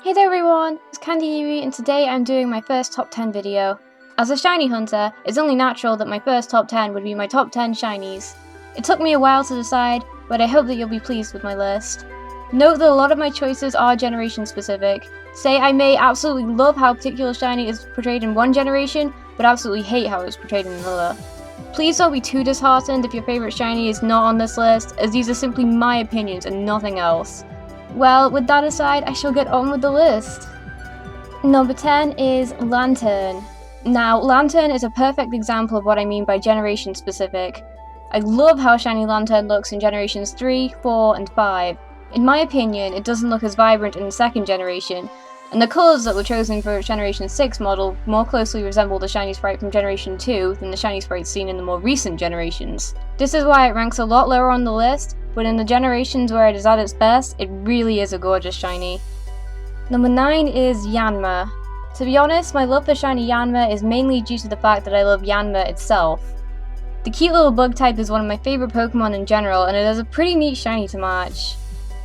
Hey there everyone, it's Candy Yuri and today I'm doing my first top 10 video. As a shiny hunter, it's only natural that my first top 10 would be my top 10 shinies. It took me a while to decide, but I hope that you'll be pleased with my list. Note that a lot of my choices are generation specific. Say I may absolutely love how a particular shiny is portrayed in one generation, but absolutely hate how it's portrayed in another. Please don't be too disheartened if your favourite shiny is not on this list, as these are simply my opinions and nothing else. Well, with that aside, I shall get on with the list. Number 10 is Lantern. Now, Lantern is a perfect example of what I mean by generation specific. I love how shiny Lantern looks in generations 3, 4, and 5. In my opinion, it doesn't look as vibrant in the second generation, and the colours that were chosen for Generation 6 model more closely resemble the shiny sprite from Generation 2 than the shiny sprites seen in the more recent generations. This is why it ranks a lot lower on the list, but in the generations where it is at its best, it really is a gorgeous shiny. Number 9 is Yanma. To be honest, my love for shiny Yanma is mainly due to the fact that I love Yanma itself. The cute little bug type is one of my favourite Pokemon in general, and it has a pretty neat shiny to match.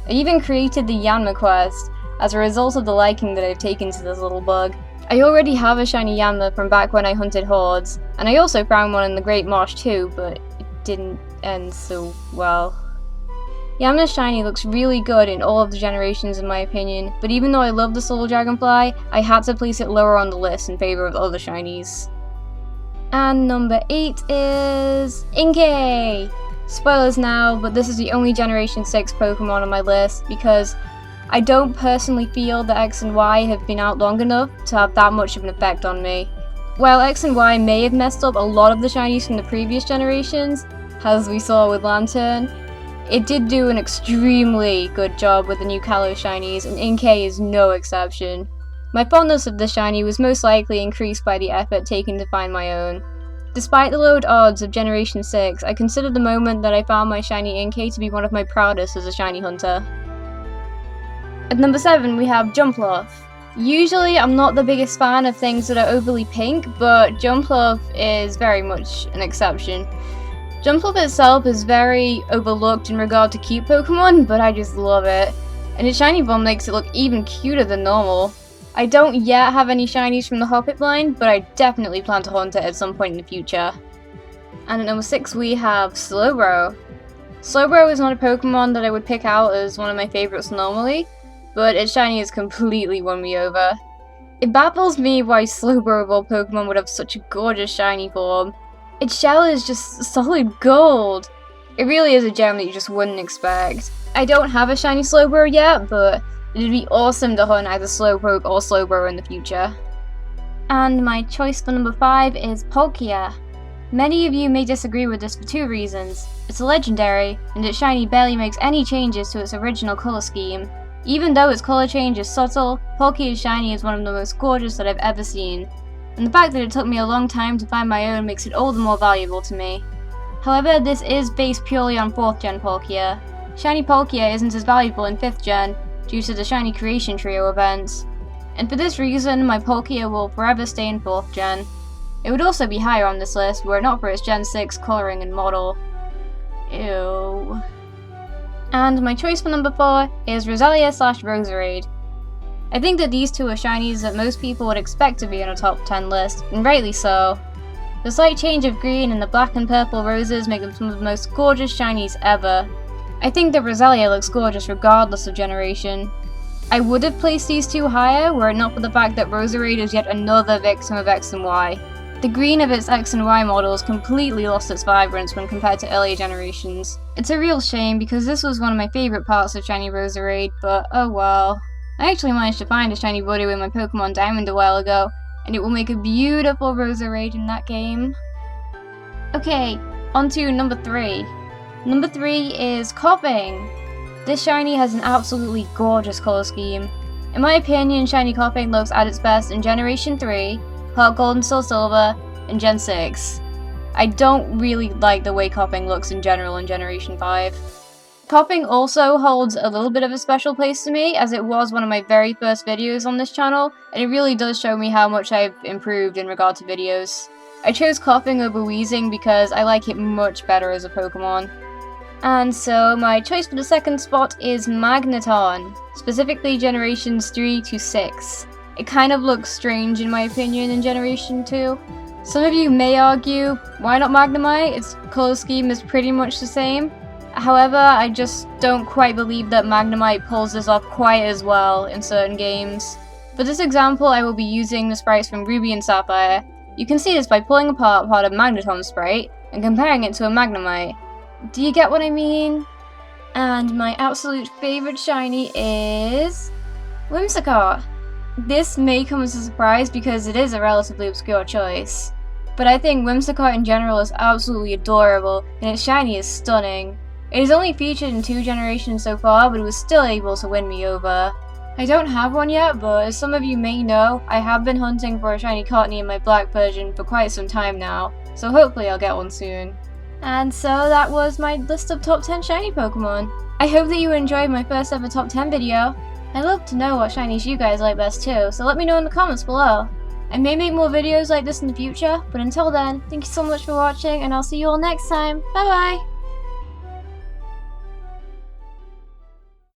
I even created the Yanma quest as a result of the liking that I've taken to this little bug. I already have a shiny Yamla from back when I hunted hordes, and I also found one in the Great Marsh too, but it didn't end so well. Yamla's shiny looks really good in all of the generations in my opinion, but even though I love this little dragonfly, I had to place it lower on the list in favour of other shinies. And number 8 is Inkay! Spoilers now, but this is the only Generation 6 Pokemon on my list because I don't personally feel that X and Y have been out long enough to have that much of an effect on me. While X and Y may have messed up a lot of the shinies from the previous generations, as we saw with Lantern, it did do an extremely good job with the new Kalos shinies, and Inkay is no exception. My fondness of the shiny was most likely increased by the effort taken to find my own. Despite the low odds of Generation 6, I consider the moment that I found my shiny Inkay to be one of my proudest as a shiny hunter. At number 7 we have Jumpoff. Usually I'm not the biggest fan of things that are overly pink, but Jumpoff is very much an exception. Jumpoff itself is very overlooked in regard to cute Pokemon, but I just love it. And its shiny bomb makes it look even cuter than normal. I don't yet have any shinies from the Hoppip line, but I definitely plan to hunt it at some point in the future. And at number 6 we have Slowbro. Slowbro is not a Pokemon that I would pick out as one of my favourites normally, but its shiny has completely won me over. It baffles me why Slowbro of all Pokemon would have such a gorgeous shiny form. Its shell is just solid gold. It really is a gem that you just wouldn't expect. I don't have a shiny Slowbro yet, but it'd be awesome to hunt either Slowpoke or Slowbro in the future. And my choice for number 5 is Poki. Many of you may disagree with this for 2 reasons. It's a legendary, and its shiny barely makes any changes to its original colour scheme. Even though its colour change is subtle, Poki's shiny is one of the most gorgeous that I've ever seen, and the fact that it took me a long time to find my own makes it all the more valuable to me. However, this is based purely on 4th gen Palkia. Shiny Palkia isn't as valuable in 5th gen due to the Shiny Creation Trio events, and for this reason my Palkia will forever stay in 4th gen. It would also be higher on this list were it not for its Gen 6 colouring and model. Ew. And my choice for number 4 is Roselia / Roserade. I think that these two are shinies that most people would expect to be on a top 10 list, and rightly so. The slight change of green and the black and purple roses make them some of the most gorgeous shinies ever. I think that Roselia looks gorgeous regardless of generation. I would have placed these two higher were it not for the fact that Roserade is yet another victim of X and Y. The green of its X and Y models completely lost its vibrance when compared to earlier generations. It's a real shame because this was one of my favourite parts of shiny Roserade, but oh well. I actually managed to find a shiny Voodoo in my Pokemon Diamond a while ago, and it will make a beautiful Roserade in that game. Okay, on to number 3. Number 3 is Koffing. This shiny has an absolutely gorgeous colour scheme. In my opinion, shiny Koffing looks at its best in Generation 3, Heart Gold and Soul Silver, and Gen 6. I don't really like the way Koffing looks in general in Generation 5. Koffing also holds a little bit of a special place to me, as it was one of my very first videos on this channel, and it really does show me how much I've improved in regard to videos. I chose Koffing over Weezing because I like it much better as a Pokemon. And so my choice for the second spot is Magneton, specifically generations 3 to 6. It kind of looks strange in my opinion in generation 2. Some of you may argue, why not Magnemite? Its colour scheme is pretty much the same. However, I just don't quite believe that Magnemite pulls this off quite as well in certain games. For this example, I will be using the sprites from Ruby and Sapphire. You can see this by pulling apart part of Magneton's sprite and comparing it to a Magnemite. Do you get what I mean? And my absolute favourite shiny is Whimsicott. This may come as a surprise because it is a relatively obscure choice, but I think Whimsicott in general is absolutely adorable and its shiny is stunning. It is only featured in 2 generations so far, but it was still able to win me over. I don't have one yet, but as some of you may know, I have been hunting for a shiny Cottony in my black version for quite some time now, so hopefully I'll get one soon. And so that was my list of top 10 shiny Pokemon. I hope that you enjoyed my first ever top 10 video. I'd love to know what shinies you guys like best too, so let me know in the comments below. I may make more videos like this in the future, but until then, thank you so much for watching and I'll see you all next time. Bye bye!